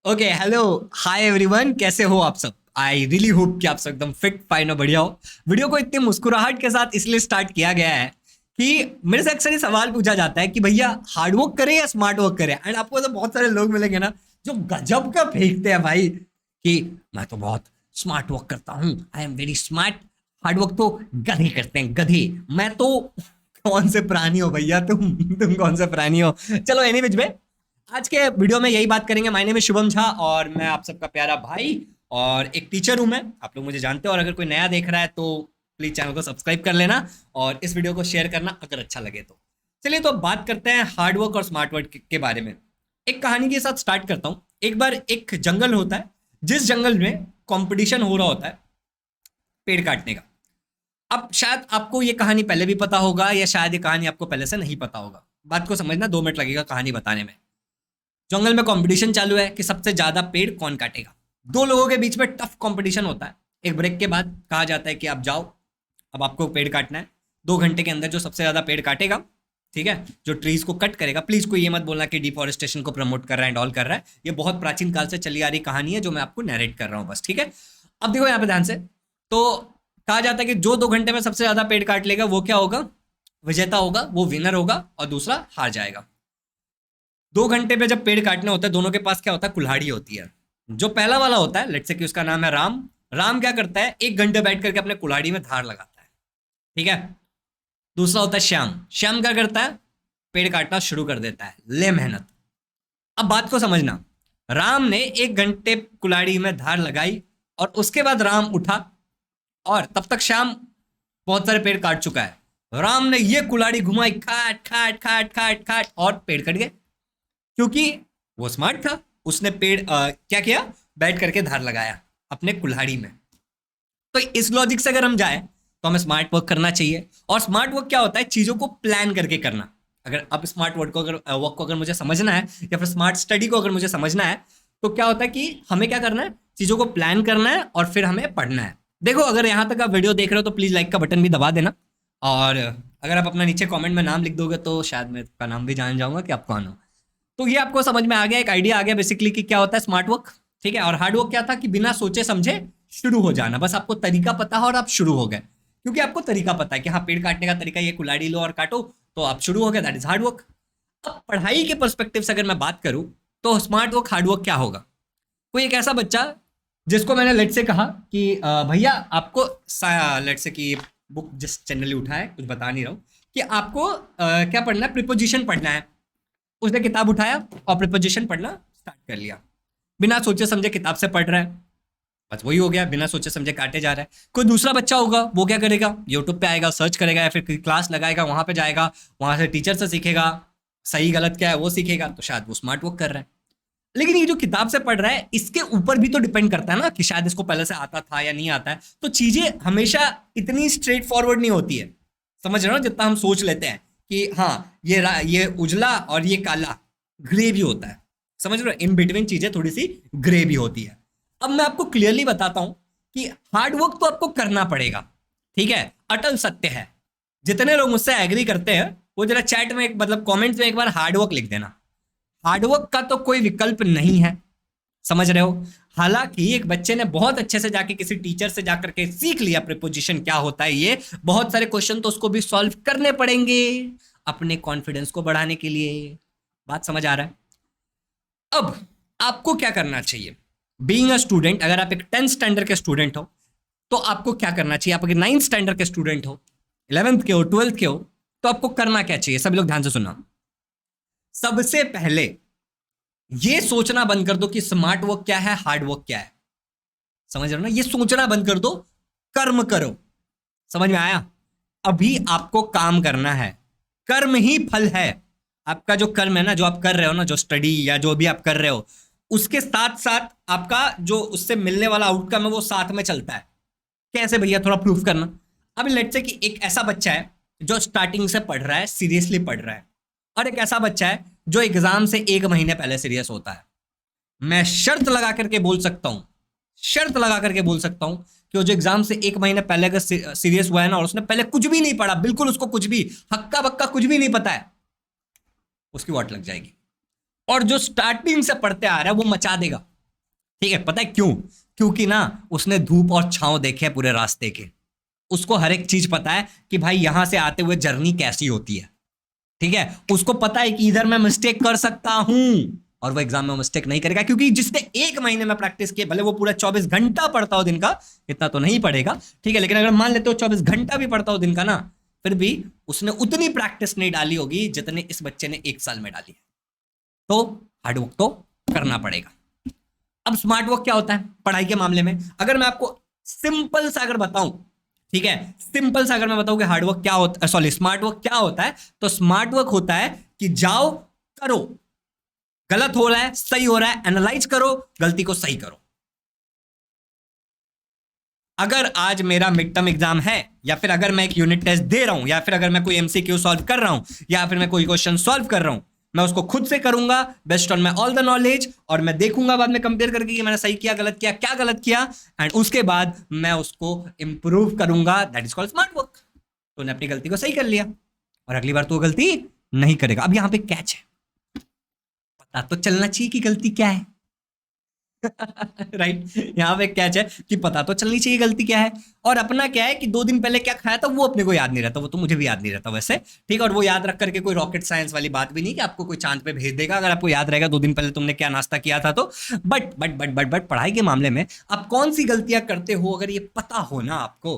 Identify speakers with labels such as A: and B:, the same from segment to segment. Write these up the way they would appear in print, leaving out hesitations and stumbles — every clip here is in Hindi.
A: ओके हेलो हाय एवरीवन, कैसे हो आप सब। आई रियली होप कि आप सब एकदम फिट फाइन और बढ़िया हो। वीडियो को इतनी मुस्कुराहट के साथ इसलिए स्टार्ट किया गया है कि मेरे से अक्सर ये सवाल पूछा जाता है कि भैया हार्ड वर्क करें या स्मार्ट वर्क करें। एंड आपको तो बहुत सारे लोग मिलेंगे ना जो गजब का फेंकते हैं भाई कि मैं तो बहुत स्मार्ट वर्क करता हूँ, I am very smart. Hard work तो गधे करते हैं, गधे। मैं तो कौन से प्राणी हो भैया, तुम कौन से प्राणी हो। चलो एनीवेज में आज के वीडियो में यही बात करेंगे। My name is Shubham Jha और मैं आप सबका प्यारा भाई और एक टीचर हूं मैं। आप लोग मुझे जानते हो और अगर कोई नया देख रहा है तो प्लीज चैनल को सब्सक्राइब कर लेना और इस वीडियो को शेयर करना अगर अच्छा लगे तो। चलिए तो अब बात करते हैं हार्ड वर्क और स्मार्ट वर्क के बारे में। एक कहानी के साथ स्टार्ट करता हूँ। एक बार एक जंगल होता है जिस जंगल में कंपटीशन हो रहा होता है पेड़ काटने का। अब शायद आपको ये कहानी पहले भी पता होगा या शायद ये कहानी आपको पहले से नहीं पता होगा। बात को समझना 2 मिनट लगेगा कहानी बताने में। जंगल में कंपटीशन चालू है कि सबसे ज्यादा पेड़ कौन काटेगा। दो लोगों के बीच में टफ कंपटीशन होता है। एक ब्रेक के बाद कहा जाता है कि आप जाओ, अब आपको पेड़ काटना है। 2 घंटे के अंदर जो सबसे ज्यादा पेड़ काटेगा, ठीक है, जो ट्रीज को कट करेगा। प्लीज कोई ये मत बोलना कि डिफॉरेस्टेशन को प्रमोट कर रहा है एंड ऑल कर रहा है। ये बहुत प्राचीन काल से चली आ रही कहानी है जो मैं आपको नरेट कर रहा हूँ बस, ठीक है। अब देखो यहाँ पे ध्यान से। तो कहा जाता है कि जो 2 घंटे में सबसे ज्यादा पेड़ काट लेगा वो क्या होगा, विजेता होगा, वो विनर होगा और दूसरा हार जाएगा। 2 घंटे पे जब पेड़ काटने होते हैं दोनों के पास क्या होता है, कुल्हाड़ी होती है। जो पहला वाला होता है, लेट्स से कि उसका नाम है राम। राम क्या करता है, 1 घंटे बैठ करके अपने कुल्हाड़ी में धार लगाता है, ठीक है। दूसरा होता है श्याम। श्याम क्या करता है, पेड़ काटना शुरू कर देता है, ले मेहनत। अब बात को समझना, राम ने 1 घंटे कुल्हाड़ी में धार लगाई और उसके बाद राम उठा और तब तक श्याम बहुत सारे पेड़ काट चुका है। राम ने ये कुल्हाड़ी घुमाई, खाट खाट खाट खाट खाट और पेड़ कट गए, क्योंकि वो स्मार्ट था। उसने पेड़ क्या किया, बैठ करके धार लगाया अपने कुल्हाड़ी में। तो इस लॉजिक से अगर हम जाए तो हमें स्मार्ट वर्क करना चाहिए। और स्मार्ट वर्क क्या होता है, चीजों को प्लान करके करना। अगर अब स्मार्ट वर्क को अगर मुझे समझना है या फिर स्मार्ट स्टडी को अगर मुझे समझना है तो क्या होता है कि हमें क्या करना है, चीजों को प्लान करना है और फिर हमें पढ़ना है। देखो अगर यहां तक आप वीडियो देख रहे हो तो प्लीज लाइक का बटन भी दबा देना। और अगर आप अपना नीचे कमेंट में नाम लिख दोगे तो शायद मैं आपका नाम भी जान जाऊंगा कि आप कौन हो। तो ये आपको समझ में आ गया, एक आइडिया आ गया बेसिकली कि क्या होता है स्मार्ट वर्क, ठीक है। और हार्ड वर्क क्या था कि बिना सोचे समझे शुरू हो जाना। बस आपको तरीका पता है और आप शुरू हो गए, क्योंकि आपको तरीका पता है कि हाँ पेड़ काटने का तरीका ये, कुल्हाड़ी लो और काटो, तो आप शुरू हो गए, दैट इज हार्ड वर्क। अब पढ़ाई के पर्सपेक्टिव से अगर मैं बात करूं तो स्मार्ट वर्क हार्ड वर्क क्या होगा। कोई एक ऐसा बच्चा जिसको मैंने लेट से कहा कि भैया आपको लेट से कि बुक जिस जनरली उठाए, कुछ बता नहीं रहा हूँ, कि आपको क्या पढ़ना है, प्रिपोजिशन पढ़ना है। उसने किताब उठाया और प्रिपोजिशन पढ़ना स्टार्ट कर लिया। बिना सोचे समझे किताब से पढ़ रहा है, बस वही हो गया, बिना सोचे समझे काटे जा रहा है। कोई दूसरा बच्चा होगा वो क्या करेगा, यूट्यूब पे आएगा, सर्च करेगा या फिर क्लास लगाएगा, वहां पे जाएगा, वहां से टीचर से सीखेगा, सही गलत क्या है वो सीखेगा, तो शायद वो स्मार्ट वर्क कर रहा है। लेकिन ये जो किताब से पढ़ रहा है इसके ऊपर भी तो डिपेंड करता है ना कि शायद इसको पहले से आता था या नहीं आता है। तो चीजें हमेशा इतनी स्ट्रेट फॉरवर्ड नहीं होती है, समझ रहे हो, जितना हम सोच लेते हैं कि हाँ ये उजला और ये काला, ग्रे भी होता है, समझ रहे हो, इन बिटवीन चीजें थोड़ी सी ग्रे भी होती है। अब मैं आपको क्लियरली बताता हूं कि हार्ड वर्क तो आपको करना पड़ेगा, ठीक है, अटल सत्य है। जितने लोग मुझसे एग्री करते हैं वो जरा चैट में मतलब कमेंट्स में एक बार हार्ड वर्क लिख देना। हार्डवर्क का तो कोई विकल्प नहीं है, समझ रहे हो। हालांकि एक बच्चे ने बहुत अच्छे से जाके किसी टीचर से जाकर के सीख लिया प्रीपोजिशन क्या होता है, ये बहुत सारे क्वेश्चन तो उसको भी सॉल्व करने पड़ेंगे अपने कॉन्फिडेंस को बढ़ाने के लिए। बात समझ आ रहा है। अब आपको क्या करना चाहिए बीइंग अ स्टूडेंट। अगर आप एक 10th स्टैंडर्ड के स्टूडेंट हो तो आपको क्या करना चाहिए। आप अगर 9th स्टैंडर्ड के स्टूडेंट हो, 11th के हो, 12th के हो, तो आपको करना क्या चाहिए। सभी लोग ध्यान से सुनना। सबसे पहले ये सोचना बंद कर दो कि स्मार्ट वर्क क्या है, हार्ड वर्क क्या है। समझ रहे हो ना, ये सोचना बंद कर दो, कर्म करो। समझ में आया। अभी आपको काम करना है, कर्म ही फल है। आपका जो कर्म है ना, जो आप कर रहे हो ना, जो स्टडी या जो भी आप कर रहे हो, उसके साथ साथ आपका जो उससे मिलने वाला आउटकम है वो साथ में चलता है। कैसे भैया, थोड़ा प्रूफ करना। अभी लेट्स से कि एक ऐसा बच्चा है जो स्टार्टिंग से पढ़ रहा है, सीरियसली पढ़ रहा है, और एक ऐसा बच्चा है जो एग्जाम से 1 महीने पहले सीरियस होता है। मैं शर्त लगा करके बोल सकता हूं, शर्त लगा करके बोल सकता हूं कि वो जो एग्जाम से 1 महीने पहले अगर सीरियस हुआ है ना और उसने पहले कुछ भी नहीं पढ़ा, बिल्कुल उसको कुछ भी हक्का बक्का कुछ भी नहीं पता है, उसकी वाट लग जाएगी। और जो स्टार्टिंग से पढ़ते आ रहा है वो मचा देगा। ठीक है, पता है क्यों? क्योंकि ना उसने धूप और छांव देखे है पूरे रास्ते के। उसको हर एक चीज पता है कि भाई यहां से आते हुए जर्नी कैसी होती है। ठीक है, उसको पता है कि इधर मैं मिस्टेक कर सकता हूं, और वो एग्जाम में मिस्टेक नहीं करेगा, क्योंकि जिसने 1 महीने में प्रैक्टिस की, भले वो पूरा 24 घंटा पढ़ता हो दिन का, इतना तो नहीं पढ़ेगा, ठीक है, लेकिन अगर मान लेते हो 24 घंटा भी पढ़ता हो दिन का ना, फिर भी उसने उतनी प्रैक्टिस नहीं डाली होगी जितने इस बच्चे ने 1 साल में डाली है। तो हार्डवर्क तो करना पड़ेगा। अब स्मार्ट वर्क क्या होता है पढ़ाई के मामले में, अगर मैं आपको सिंपल सा अगर बताऊं, ठीक है, सिंपल सा अगर मैं बताऊं कि हार्ड वर्क क्या होता है, सॉरी, स्मार्ट वर्क क्या होता है, तो स्मार्ट वर्क होता है कि जाओ, करो, गलत हो रहा है सही हो रहा है एनालाइज करो, गलती को सही करो। अगर आज मेरा मिड टर्म एग्जाम है, या फिर अगर मैं एक यूनिट टेस्ट दे रहा हूं, या फिर अगर मैं कोई एमसीक्यू सॉल्व कर रहा हूं, या फिर मैं कोई क्वेश्चन सॉल्व कर रहा हूं, मैं उसको खुद से करूंगा based on my all the knowledge, और मैं देखूंगा बाद में कंपेयर करके कि मैंने सही किया गलत किया, क्या गलत किया, एंड उसके बाद मैं उसको इंप्रूव करूंगा। That is called smart work. तो ने अपनी गलती को सही कर लिया, और अगली बार तो गलती नहीं करेगा। अब यहां पे कैच है, पता तो चलना चाहिए कि गलती क्या है। राइट, यहाँ पे कैच है कि पता तो चलनी चाहिए गलती क्या है, और अपना क्या है कि 2 दिन पहले क्या खाया था वो अपने को याद नहीं रहता, वो तो मुझे भी याद नहीं रहता वैसे, ठीक है, और वो याद रख करके कोई रॉकेट साइंस वाली बात भी नहीं कि आपको कोई चांद पे भेज देगा अगर आपको याद रहेगा 2 दिन पहले तुमने क्या नाश्ता किया था तो। बट पढ़ाई के मामले में आप कौन सी गलतियां करते हो, अगर ये पता हो ना आपको,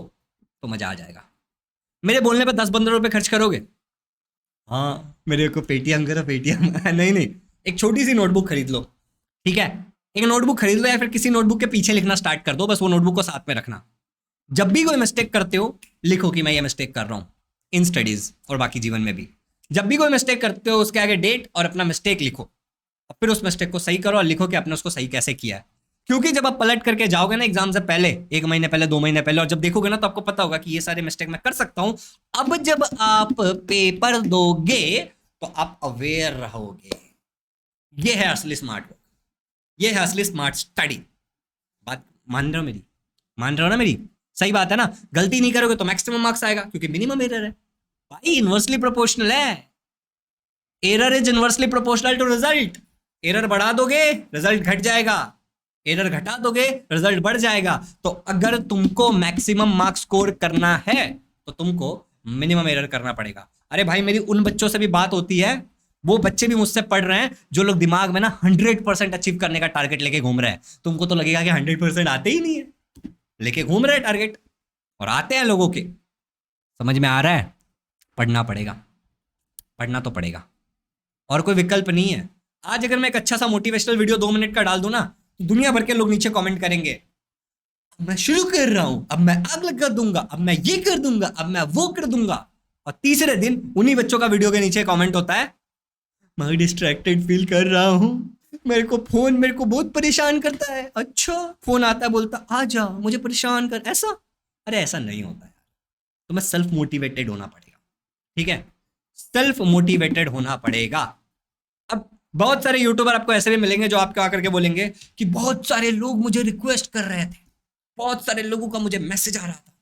A: तो मजा आ जाएगा। मेरे बोलने पर 10-15 रुपए खर्च करोगे? हाँ, मेरे को पेटीएम करो, पेटीएम। नहीं नहीं, एक छोटी सी नोटबुक खरीद लो, ठीक है, एक नोटबुक खरीद लो, या फिर किसी नोटबुक के पीछे लिखना स्टार्ट कर दो, बस वो नोटबुक को साथ में रखना। जब भी कोई मिस्टेक करते हो लिखो कि मैं ये मिस्टेक कर रहा हूं, इन स्टडीज और बाकी जीवन में भी। जब भी कोई मिस्टेक करते हो उसके आगे डेट और अपना मिस्टेक लिखो, और फिर उस मिस्टेक को सही करो और लिखो कि आपने उसको सही कैसे किया है। क्योंकि जब आप पलट करके जाओगे ना एग्जाम से पहले, 1 महीने पहले, 2 महीने पहले, और जब देखोगे ना तो आपको पता होगा कि ये सारे मिस्टेक मैं कर सकता हूं। अब जब आप पेपर दोगे तो आप अवेयर रहोगे। ये है असली स्मार्ट वर्क, ये है असली स्मार्ट स्टडी। बात मान रहे हो मेरी? मान रहे हो ना मेरी? सही बात है ना? गलती नहीं करोगे तो मैक्सिमम मार्क्स आएगा, क्योंकि मिनिमम एरर है भाई, इनवर्सली प्रोपोर्शनल है। Error is inversely proportional to result. Error बढ़ा दोगे रिजल्ट घट जाएगा, एरर घटा दोगे रिजल्ट बढ़ जाएगा। तो अगर तुमको मैक्सिमम मार्क्स स्कोर करना है तो तुमको मिनिमम एरर करना पड़ेगा। अरे भाई, मेरी उन बच्चों से भी बात होती है, वो बच्चे भी मुझसे पढ़ रहे हैं जो लोग दिमाग में ना 100% अचीव करने का टारगेट लेके घूम रहे हैं। तुमको तो लगेगा कि 100% आते ही नहीं है, लेके घूम रहे हैं टारगेट, और आते हैं लोगों के। समझ में आ रहा है? पढ़ना पड़ेगा, पढ़ना तो पड़ेगा, और कोई विकल्प नहीं है। आज अगर मैं एक अच्छा सा मोटिवेशनल वीडियो 2 मिनट का डाल दूं ना, तो दुनिया भर के लोग नीचे कमेंट करेंगे, मैं शुरू कर रहा हूं, अब मैं आग लगा दूंगा, अब मैं ये कर दूंगा, अब मैं वो कर दूंगा। और तीसरे दिन उन्हीं बच्चों का वीडियो के नीचे कमेंट होता है, मैं डिस्ट्रैक्टेड फील कर रहा हूं, फोन मेरे को बहुत परेशान करता है। अच्छा, फोन आता है, बोलता आ जा मुझे परेशान कर, ऐसा? अरे ऐसा नहीं होता यार, तुम्हें सेल्फ मोटिवेटेड होना पड़ेगा, ठीक है, सेल्फ मोटिवेटेड होना पड़ेगा। अब बहुत सारे यूट्यूबर आपको ऐसे भी मिलेंगे जो आपको आकर के बोलेंगे कि बहुत सारे लोग मुझे रिक्वेस्ट कर रहे थे, बहुत सारे लोगों का मुझे मैसेज आ रहा था,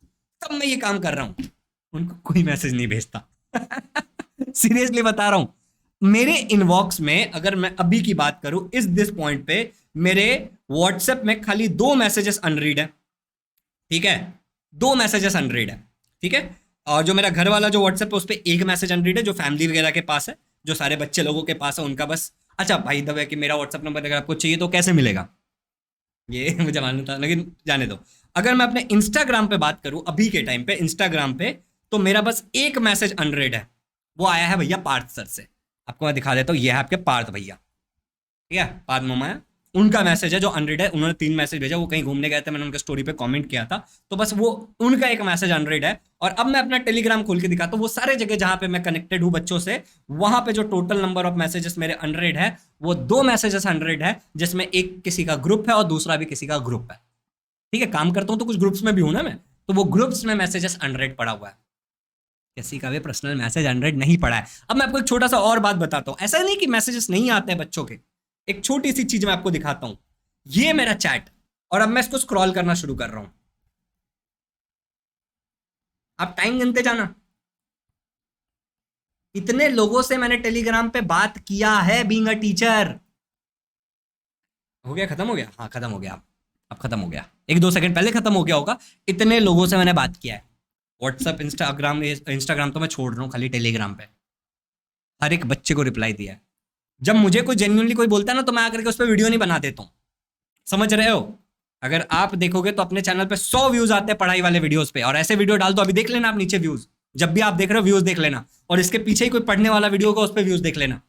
A: तब मैं ये काम कर रहा हूं। उनको कोई मैसेज नहीं भेजता। सीरियसली बता रहा हूं, मेरे इनबॉक्स में अगर मैं अभी की बात करूं, इस दिस पॉइंट पे मेरे व्हाट्सएप में खाली 2 मैसेजेस अनरीड है, ठीक है, 2 मैसेजेस अनरीड है, ठीक है। और जो मेरा घर वाला जो व्हाट्सएप है उस पर 1 मैसेज अनरीड है, जो फैमिली वगैरह के पास है, जो सारे बच्चे लोगों के पास है उनका बस। अच्छा भाई दबे कि मेरा व्हाट्सएप नंबर अगर आपको चाहिए तो कैसे मिलेगा, ये मुझे मालूम था, लेकिन जाने दो। अगर मैं अपने इंस्टाग्राम पे बात करूं अभी के टाइम पे इंस्टाग्राम पे, तो मेरा बस 1 मैसेज अनरेड है, वो आया है भैया पार्थ सर से। आपको मैं दिखा देता हूँ, ये है आपके पार्थ भैया, ठीक है, पार्थ मामा, उनका मैसेज है जो अनरेड है। उन्होंने 3 मैसेज भेजा, वो कहीं घूमने गए थे, मैंने उनके स्टोरी पे कमेंट किया था, तो बस वो उनका 1 मैसेज अनरेड है। और अब मैं अपना टेलीग्राम खोल के दिखाता हूँ, वो सारे जगह जहां पे मैं कनेक्टेड हूँ बच्चों से, वहां पे जो टोटल नंबर ऑफ मैसेजेस मेरे अनरेड है वो 2 मैसेजेस अनरेड है, जिसमें एक किसी का ग्रुप है और दूसरा भी किसी का ग्रुप है, ठीक है। काम करता हूँ तो कुछ ग्रुप्स में भी हूं ना मैं, तो वो ग्रुप्स में मैसेजेस अनरेड पड़ा हुआ है, किसी का भी पर्सनल मैसेज अनरेड नहीं पड़ा है। अब मैं आपको एक छोटा सा और बात बताता हूं, ऐसा नहीं कि मैसेजेस नहीं आते हैं बच्चों के, एक छोटी सी चीज मैं आपको दिखाता हूं, ये मेरा चैट, और अब मैं इसको स्क्रॉल करना शुरू कर रहा हूं, आप टाइम गिनते जाना, इतने लोगों से मैंने टेलीग्राम पे बात किया है बीइंग अ टीचर। हो गया, खत्म हो गया, हाँ खत्म हो गया, अब खत्म हो गया, 1-2 सेकंड पहले खत्म हो गया होगा। इतने लोगों से मैंने बात किया है, व्हाट्सअप, इंस्टाग्राम तो मैं छोड़ रहा हूँ, खाली टेलीग्राम पे हर एक बच्चे को रिप्लाई दिया है। जब मुझे कोई जेन्युइनली कोई बोलता है ना, तो मैं आकर के उस पर वीडियो नहीं बना देता हूँ, समझ रहे हो? अगर आप देखोगे तो अपने चैनल पे 100 व्यूज आते हैं पढ़ाई वाले वीडियोस पे, और ऐसे वीडियो डाल दो, अभी देख लेना आप नीचे व्यूज, जब भी आप देख रहे हो व्यूज देख लेना, और इसके पीछे ही कोई पढ़ने वाला वीडियो होगा उस पर व्यूज देख लेना।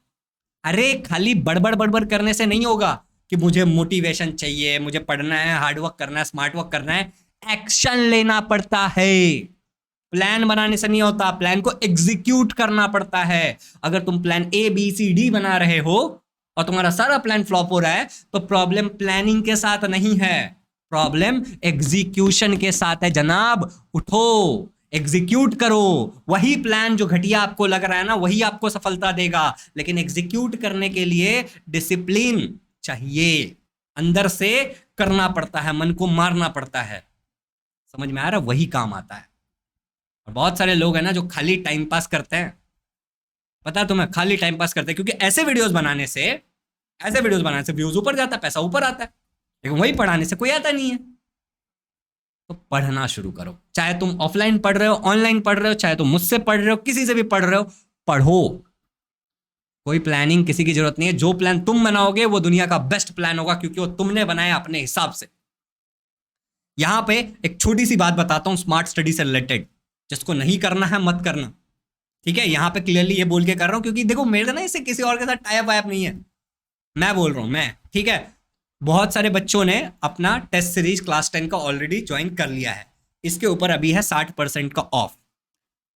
A: अरे खाली बड़बड़ बड़बड़ करने से नहीं होगा कि मुझे मोटिवेशन चाहिए, मुझे पढ़ना है, हार्डवर्क करना है, स्मार्ट वर्क करना है। एक्शन लेना पड़ता है, प्लान बनाने से नहीं होता, प्लान को एग्जीक्यूट करना पड़ता है। अगर तुम प्लान ABCD बना रहे हो और तुम्हारा सारा प्लान फ्लॉप हो रहा है, तो प्रॉब्लम प्लानिंग के साथ नहीं है, प्रॉब्लम एग्जीक्यूशन के साथ है। जनाब उठो, एग्जीक्यूट करो। वही प्लान जो घटिया आपको लग रहा है ना, वही आपको सफलता देगा, लेकिन एग्जीक्यूट करने के लिए डिसिप्लिन चाहिए, अंदर से करना पड़ता है, मन को मारना पड़ता है। समझ में आ रहा है? वही काम आता है। और बहुत सारे लोग हैं ना जो खाली टाइम पास करते हैं, पता है तुम्हें, खाली टाइम पास करते हैं, क्योंकि ऐसे वीडियोस बनाने से व्यूज ऊपर जाता है, पैसा ऊपर आता है, लेकिन वही पढ़ाने से कोई आता नहीं है। तो पढ़ना शुरू करो, चाहे तुम ऑफलाइन पढ़ रहे हो, ऑनलाइन पढ़ रहे हो, चाहे तुम मुझसे पढ़ रहे हो, किसी से भी पढ़ रहे हो, पढ़ो। कोई प्लानिंग किसी की जरूरत नहीं है, जो प्लान तुम बनाओगे वो दुनिया का बेस्ट प्लान होगा, क्योंकि वो तुमने बनाया अपने हिसाब से। यहां पे एक छोटी सी बात बताता हूं स्मार्ट स्टडी से रिलेटेड, जिसको नहीं करना है मत करना, ठीक है? यहां पे क्लियरली ये बोल के कर रहा हूं, क्योंकि देखो मेरे ना इससे किसी और के साथ टाइप वाइप नहीं है, मैं बोल रहा हूं मैं, ठीक है? बहुत सारे बच्चों ने अपना टेस्ट सीरीज क्लास 10 का ऑलरेडी ज्वाइन कर लिया है, इसके ऊपर अभी है 60% का ऑफ।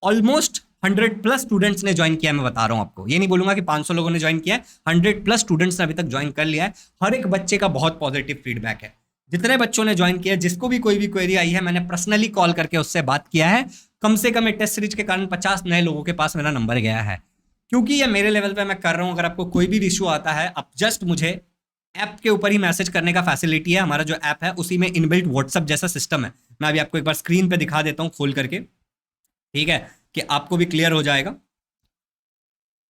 A: ऑलमोस्ट 100+ स्टूडेंट्स ने ज्वाइन किया, मैं बता रहा हूं आपको, ये नहीं बोलूंगा कि 500 लोगों ने ज्वाइन किया है, 100+ स्टूडेंट्स ने अभी तक ज्वाइन कर लिया है। हर एक बच्चे का बहुत पॉजिटिव फीडबैक है। जितने बच्चों ने ज्वाइन किया, जिसको भी कोई भी क्वेरी आई है, मैंने पर्सनली कॉल करके उससे बात किया है। कम से कम एक टेस्ट सीरीज के कारण 50 नए लोगों के पास मेरा नंबर गया है, क्योंकि ये मेरे लेवल पे मैं कर रहा हूं। अगर आपको कोई भी इशू आता है, आप जस्ट मुझे ऐप के ऊपर ही मैसेज करने का फैसिलिटी है, हमारा जो ऐप है उसी में इनबिल्ट व्हाट्सएप जैसा सिस्टम है। मैं अभी आपको एक बार स्क्रीन पे दिखा देता हूं खोल करके, ठीक है, कि आपको भी क्लियर हो जाएगा।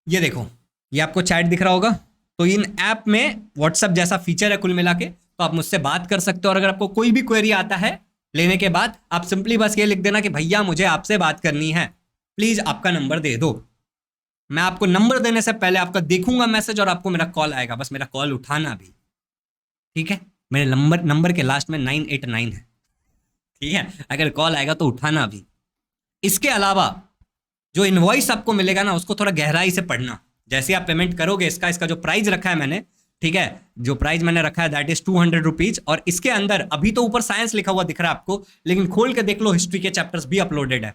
A: ये देखो, ये आपको चैट दिख रहा होगा, तो इन ऐप में व्हाट्सएप जैसा फीचर है कुल मिला के, तो आप मुझसे बात कर सकते हो। और अगर आपको कोई भी क्वेरी आता है लेने के बाद, आप सिंपली बस ये लिख देना कि भैया मुझे आपसे बात करनी है, प्लीज आपका नंबर दे दो। मैं आपको नंबर देने से पहले आपका देखूंगा मैसेज और आपको मेरा कॉल आएगा, बस मेरा कॉल उठाना भी, ठीक है? मेरे नंबर के लास्ट में 989 है, ठीक है? अगर कॉल आएगा तो उठाना भी। इसके अलावा जो इनवॉइस आपको मिलेगा ना, उसको थोड़ा गहराई से पढ़ना। जैसे आप पेमेंट करोगे, इसका जो प्राइस रखा है मैंने, ठीक है, जो प्राइस मैंने रखा है दैट इज 200 रुपीज। और इसके अंदर अभी तो ऊपर साइंस लिखा हुआ दिख रहा है आपको, लेकिन खोल के देख लो, हिस्ट्री के चैप्टर्स भी अपलोडेड है।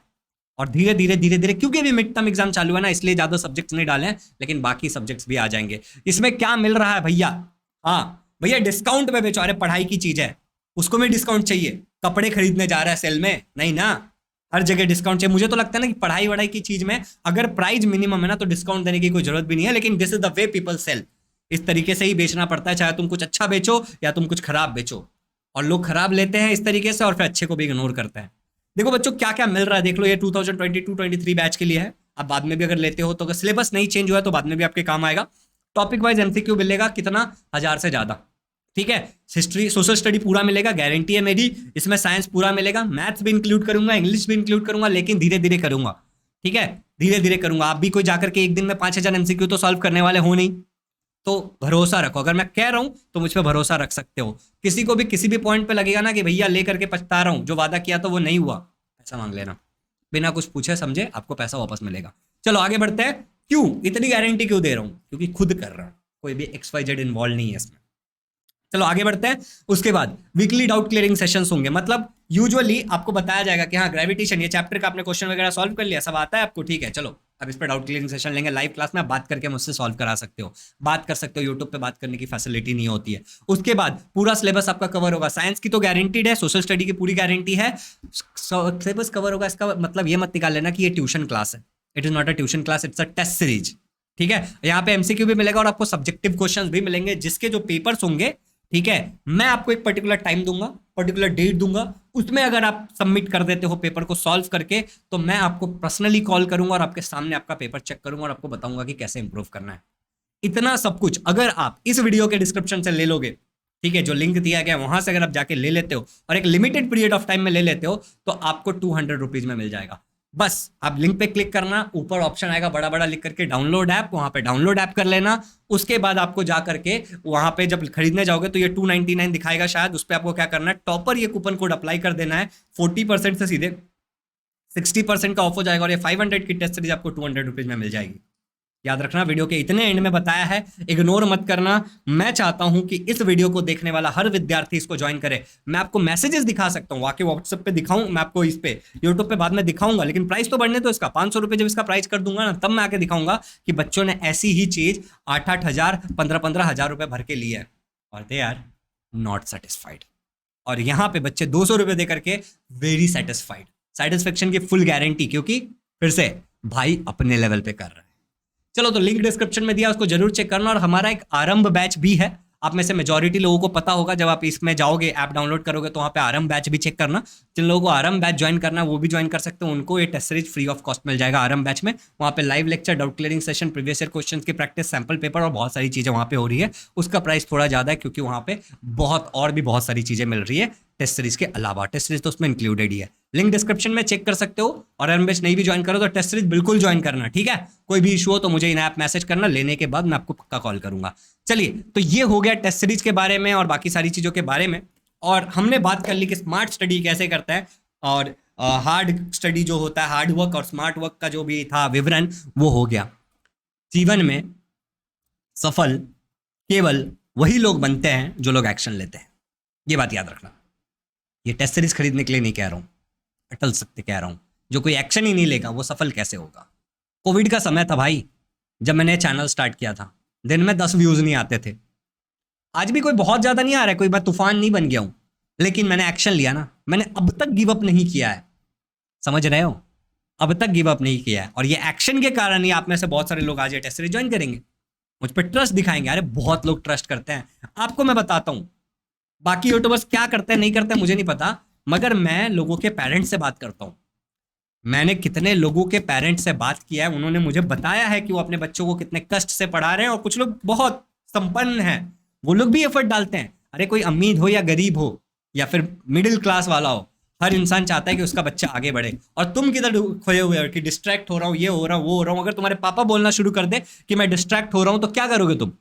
A: और धीरे धीरे क्योंकि अभी मिड टर्म एग्जाम चालू है ना, इसलिए ज्यादा सब्जेक्ट्स नहीं डाले, लेकिन बाकी सब्जेक्ट्स भी आ जाएंगे। इसमें क्या मिल रहा है भैया? हाँ भैया, डिस्काउंट में बेचो। अरे पढ़ाई की चीज है, उसको भी डिस्काउंट चाहिए? कपड़े खरीदने जा रहा है सेल में? नहीं ना, हर जगह डिस्काउंट चाहिए। मुझे तो लगता है ना कि पढ़ाई वढ़ाई की चीज में अगर प्राइस मिनिमम है ना, तो डिस्काउंट देने की कोई जरूरत भी नहीं है। लेकिन this is the way people sell, इस तरीके से ही बेचना पड़ता है, चाहे तुम कुछ अच्छा बेचो या तुम कुछ खराब बेचो। और लोग खराब लेते हैं इस तरीके से, और फिर अच्छे को भी इग्नोर करते हैं। देखो बच्चों, क्या क्या मिल रहा है देख लो। ये 2022-23 बैच के लिए है, आप बाद में भी अगर लेते हो तो, अगर सिलेबस नहीं चेंज हुआ है तो बाद में भी आपके काम आएगा। टॉपिक वाइज MCQ मिलेगा, कितना? 1000 से ज्यादा, ठीक है? हिस्ट्री, सोशल स्टडी पूरा मिलेगा, गारंटी है मेरी। इसमें साइंस पूरा मिलेगा, मैथ्स भी इंक्लूड करूंगा, इंग्लिश भी इंक्लूड करूंगा, लेकिन धीरे धीरे करूंगा, ठीक है? धीरे धीरे करूंगा। आप भी कोई जाकर के एक दिन में 5000 MCQ तो सॉल्व करने वाले हो नहीं, तो भरोसा रखो। अगर मैं कह रहा हूं तो मुझ पर भरोसा रख सकते हो। किसी को भी किसी भी पॉइंट पे लगेगा ना कि भैया लेकर के पछता रहा हूं, जो वादा किया तो वो नहीं हुआ, पैसा मांग लेना, बिना कुछ पूछे समझे आपको पैसा वापस मिलेगा। चलो आगे बढ़ते हैं। क्यों इतनी गारंटी क्यों दे रहा हूं? क्योंकि खुद कर रहा हूं, कोई भी XYZ इन्वॉल्व नहीं है इसमें। चलो आगे बढ़ते हैं। उसके बाद वीकली डाउट क्लियरिंग सेशंस होंगे, मतलब यूजुअली आपको बताया जाएगा कि हाँ ग्रेविटेशन, ये चैप्टर का आपने क्वेश्चन वगैरह सॉल्व कर लिया, सब आता है आपको, ठीक है? चलो अब इस पर डाउट क्लियरिंग सेशन लेंगे लाइव क्लास में, आप बात करके मुझसे सॉल्व करा सकते हो, बात कर सकते हो। यूट्यूब पे बात करने की फैसिलिटी नहीं होती है। उसके बाद पूरा सिलेबस आपका कवर होगा। साइंस की तो गारंटीड है, सोशल स्टडी की पूरी गारंटी है, सिलेबस कवर होगा। इसका मतलब ये मत निकाल लेना कि ये ट्यूशन क्लास है। It is not a tuition class, it's a test series, ठीक है? यहाँ पे MCQ भी मिलेगा और आपको सब्जेक्टिव क्वेश्चन भी मिलेंगे, जिसके जो पेपर्स होंगे, ठीक है, मैं आपको एक पर्टिकुलर टाइम दूंगा, पर्टिकुलर डेट दूंगा, उसमें अगर आप सबमिट कर देते हो पेपर को सॉल्व करके, तो मैं आपको पर्सनली कॉल करूंगा और आपके सामने आपका पेपर चेक करूंगा और आपको बताऊंगा कि कैसे इंप्रूव करना है। इतना सब कुछ अगर आप इस वीडियो के डिस्क्रिप्शन से ले लोगे ठीक है, जो लिंक दिया गया वहां से अगर आप जाके ले लेते हो और एक लिमिटेड पीरियड ऑफ टाइम में ले लेते हो तो आपको 200 रुपीज में मिल जाएगा। बस आप लिंक पे क्लिक करना, ऊपर ऑप्शन आएगा बड़ा बड़ा लिख करके डाउनलोड ऐप, वहां पे डाउनलोड ऐप कर लेना। उसके बाद आपको जा करके वहां पे जब खरीदने जाओगे तो ये 299 दिखाएगा शायद, उस पर आपको क्या करना है, टॉपर ये कूपन कोड अप्लाई कर देना है। 40% से सीधे 60% का ऑफ हो जाएगा और ये 500 की टेस्ट सीरीज आपको 200 रुपीज में मिल जाएगी। याद रखना, वीडियो के इतने एंड में बताया है, इग्नोर मत करना। मैं चाहता हूं कि इस वीडियो को देखने वाला हर विद्यार्थी इसको ज्वाइन करे। मैं आपको मैसेजेस दिखा सकता हूं, आके व्हाट्सएप पे दिखाऊं, मैं आपको इस पे यूट्यूब पे बाद में दिखाऊंगा, लेकिन प्राइस तो बढ़ने तो इसका 500 रुपये जब इसका प्राइस कर दूंगा ना, तब मैं आके दिखाऊंगा कि बच्चों ने ऐसी ही चीज 8-8 हजार 15-15 हजार रुपए भर के लिए है और दे आर नॉट सेटिस्फाइड। और यहाँ पे बच्चे 200 रुपये दे करके वेरी सेटिस्फाइड, सेटिस्फेक्शन की फुल गारंटी, क्योंकि फिर से भाई अपने लेवल पे कर रहा है। चलो, तो लिंक डिस्क्रिप्शन में दिया, उसको जरूर चेक करना। और हमारा एक आरंभ बैच भी है, आप में से मेजॉरिटी लोगों को पता होगा, जब आप इसमें जाओगे ऐप डाउनलोड करोगे तो वहाँ पे आरंभ बैच भी चेक करना। जिन लोगों को आरंभ बैच ज्वाइन करना है वो भी ज्वाइन कर सकते हैं, उनको ये test series free of cost मिल जाएगा आरंभ बैच में। वहाँ पे live lecture, doubt clearing session, previous year questions की प्रैक्टिस, सैंपल पेपर और बहुत सारी चीजें वहाँ पे हो रही है। उसका प्राइस थोड़ा ज्यादा है क्योंकि वहाँ पे बहुत सारी चीजें मिल रही है टेस्ट सीरीज के अलावा। टेस्ट सीरीज तो उसमें इंक्लूडेड ही है, लिंक डिस्क्रिप्शन में चेक कर सकते हो। और आरंभ बैच नहीं भी ज्वाइन करो तो टेस्ट सीरीज बिल्कुल ज्वाइन करना, ठीक है। कोई भी इशू हो तो मुझे इन ऐप मैसेज करना, लेने के बाद मैं आपको पक्का कॉल करूंगा। चलिए, तो ये हो गया टेस्ट सीरीज के बारे में और बाकी सारी चीजों के बारे में। और हमने बात कर ली कि स्मार्ट स्टडी कैसे करता है और हार्ड स्टडी जो होता है, हार्ड वर्क और स्मार्ट वर्क का जो भी था विवरण, वो हो गया। जीवन में सफल केवल वही लोग बनते हैं जो लोग एक्शन लेते हैं, ये बात याद रखना। ये टेस्ट सीरीज खरीदने के लिए नहीं कह रहा हूं, अटल सत्य कह रहा हूं। जो कोई एक्शन ही नहीं लेगा वो सफल कैसे होगा। कोविड का समय था भाई, जब मैंने चैनल स्टार्ट किया था, दिन में 10 व्यूज नहीं आते थे। आज भी कोई बहुत ज्यादा नहीं आ रहा है, कोई मैं तूफान नहीं बन गया हूं, लेकिन मैंने एक्शन लिया ना। मैंने अब तक गिव अप नहीं किया है, समझ रहे हो, अब तक गिव अप नहीं किया है। और ये एक्शन के कारण ही आप में से बहुत सारे लोग आज ये टेस्ट सीरीज ज्वाइन करेंगे, मुझ पर ट्रस्ट दिखाएंगे। अरे बहुत लोग ट्रस्ट करते हैं, आपको मैं बताता हूं। बाकी यूट्यूबर्स क्या करते हैं नहीं करते हैं मुझे नहीं पता, मगर मैं लोगों के पेरेंट्स से बात करता हूं। मैंने कितने लोगों के पेरेंट्स से बात किया है, उन्होंने मुझे बताया है कि वो अपने बच्चों को कितने कष्ट से पढ़ा रहे हैं। और कुछ लोग बहुत संपन्न हैं, वो लोग भी एफर्ट डालते हैं। अरे कोई अमीर हो या गरीब हो या फिर मिडिल क्लास वाला हो, हर इंसान चाहता है कि उसका बच्चा आगे बढ़े। और तुम किधर खोए हुए हो कि डिस्ट्रैक्ट हो रहा हूँ, ये हो रहा हूँ, वो हो रहा हूँ। अगर तुम्हारे पापा बोलना शुरू कर दे कि मैं डिस्ट्रैक्ट हो रहा हूँ तो क्या करोगे तुम?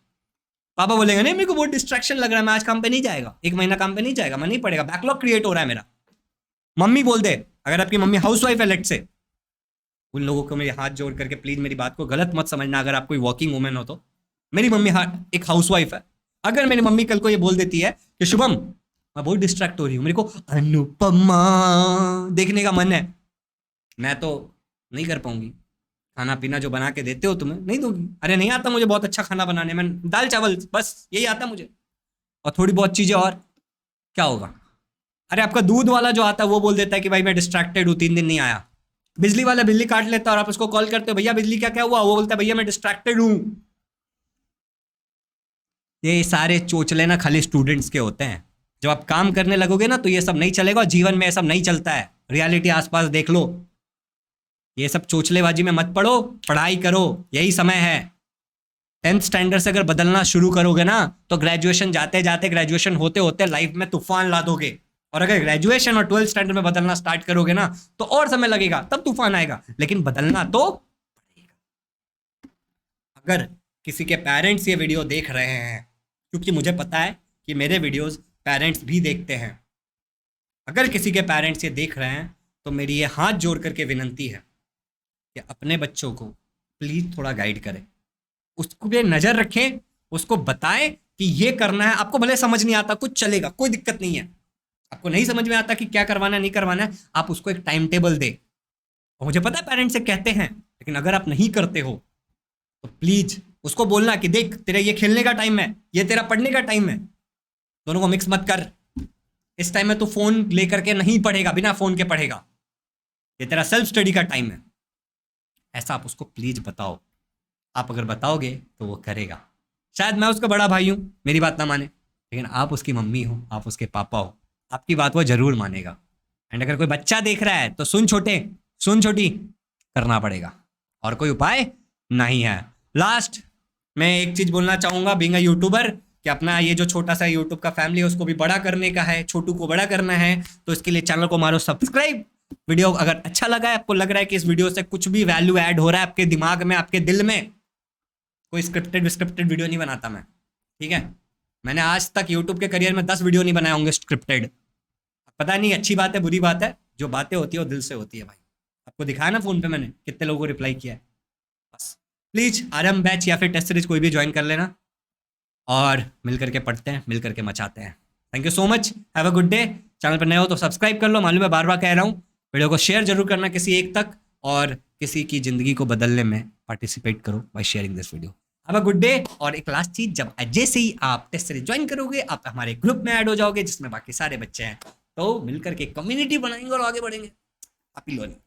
A: पापा बोलेंगे नहीं मेरे को बहुत डिस्ट्रैक्शन लग रहा है, मैं आज काम पे नहीं जाएगा, 1 महीना काम पे नहीं जाएगा, मैं नहीं पड़ेगा, बैकलॉग क्रिएट हो रहा है मेरा। मम्मी बोल दे, अगर आपकी मम्मी हाउसवाइफ है लेट से, उन लोगों को मेरे हाथ जोड़ करके प्लीज मेरी बात को गलत मत समझना। अगर आप कोई वर्किंग वुमेन हो तो, मेरी मम्मी एक हाउसवाइफ है। अगर मेरी मम्मी कल को ये बोल देती है कि शुभम मैं बहुत डिस्ट्रैक्ट हो रही हूँ, मेरे को अनुपमा देखने का मन है, मैं तो नहीं कर पाऊंगी। खाना पीना जो बना के देते हो तुम्हें नहीं दूंगी। अरे नहीं आता मुझे बहुत अच्छा खाना बनाने में, दाल चावल बस यही आता मुझे, और थोड़ी बहुत चीजें और, क्या होगा? अरे आपका दूध वाला जो आता है वो बोल देता है कि भाई मैं डिस्ट्रैक्टेड हूँ, 3 दिन नहीं आया। बिजली वाला बिजली काट लेता है और आप उसको कॉल करते हो, भैया बिजली क्या क्या हुआ? वो बोलता है भैया मैं डिस्ट्रैक्टेड हूँ। ये सारे चोचले ना खाली स्टूडेंट्स के होते हैं। जब आप काम करने लगोगे ना तो ये सब नहीं चलेगा, जीवन में ये सब नहीं चलता है। रियलिटी आसपास देख लो, ये सब चोचलेबाजी में मत पड़ो, पढ़ाई करो, यही समय है। 10th स्टैंडर्ड से अगर बदलना शुरू करोगे ना तो ग्रेजुएशन जाते जाते, ग्रेजुएशन होते होते लाइफ में तूफान ला दोगे। और अगर ग्रेजुएशन और 12th स्टैंडर्ड में बदलना स्टार्ट करोगे ना तो और समय लगेगा, तब तूफान आएगा, लेकिन बदलना तो पड़ेगा। अगर किसी के पेरेंट्स ये वीडियो देख रहे हैं, क्योंकि मुझे पता है कि मेरे वीडियोस पेरेंट्स भी देखते हैं, अगर किसी के पेरेंट्स ये देख रहे हैं तो मेरी ये हाथ जोड़ करके विनंती है कि अपने बच्चों को प्लीज थोड़ा गाइड करें, उसको भी नजर रखें, उसको बताएं कि ये करना है। आपको भले समझ नहीं आता, कुछ चलेगा, कोई दिक्कत नहीं है। आपको नहीं समझ में आता कि क्या करवाना है नहीं करवाना है, आप उसको एक टाइम टेबल दे। और मुझे पता है पेरेंट्स से कहते हैं, लेकिन अगर आप नहीं करते हो तो प्लीज उसको बोलना कि देख तेरा ये खेलने का टाइम है, ये तेरा पढ़ने का टाइम है, दोनों को मिक्स मत कर। इस टाइम में तो फोन लेकर के नहीं पढ़ेगा, बिना फोन के पढ़ेगा, ये तेरा सेल्फ स्टडी का टाइम है। ऐसा आप उसको प्लीज बताओ। आप अगर बताओगे तो वो करेगा। शायद मैं उसका बड़ा भाई हूं, मेरी बात ना माने, लेकिन आप उसकी मम्मी हो, आप उसके पापा हो, आपकी बात वो जरूर मानेगा। एंड अगर कोई बच्चा देख रहा है तो सुन छोटे, सुन छोटी, करना पड़ेगा, और कोई उपाय नहीं है। लास्ट मैं एक चीज बोलना चाहूंगा, बीइंग अ यूट्यूबर, कि अपना ये जो छोटा सा यूट्यूब का फैमिली है उसको भी बड़ा करने का है, छोटू को बड़ा करना है, तो इसके लिए चैनल को मारो सब्सक्राइब। वीडियो अगर अच्छा लगा है, आपको लग रहा है कि इस वीडियो से कुछ भी वैल्यू ऐड हो रहा है आपके दिमाग में, आपके दिल में, कोई स्क्रिप्टेड वीडियो नहीं बनाता मैं, ठीक है। मैंने आज तक यूट्यूब के करियर में 10 वीडियो नहीं बनाए होंगे स्क्रिप्टेड। पता नहीं अच्छी बात है बुरी बात है, जो बातें होती है वो दिल से होती है भाई। आपको दिखाया ना फोन पे मैंने कितने लोगों को रिप्लाई किया है। बस प्लीज आरएम बैच या फिर टेस्ट सीरीज कोई भी ज्वाइन कर लेना और मिल करके पढ़ते हैं, मिल करके मचाते हैं। Thank you so much, have a good day. Channel पर नए हो तो सब्सक्राइब कर लो, मालूम है बार बार कह रहा हूँ। वीडियो को शेयर जरूर करना किसी एक तक, और किसी की जिंदगी को बदलने में पार्टिसिपेट करो by sharing this video. Have a good day. और एक लास्ट चीज, जब जैसे ही आप टेस्ट सीरीज ज्वाइन करोगे आप हमारे ग्रुप में ऐड हो जाओगे जिसमें बाकी सारे बच्चे हैं, तो मिलकर के कम्युनिटी बनाएंगे और आगे बढ़ेंगे। Happy learning.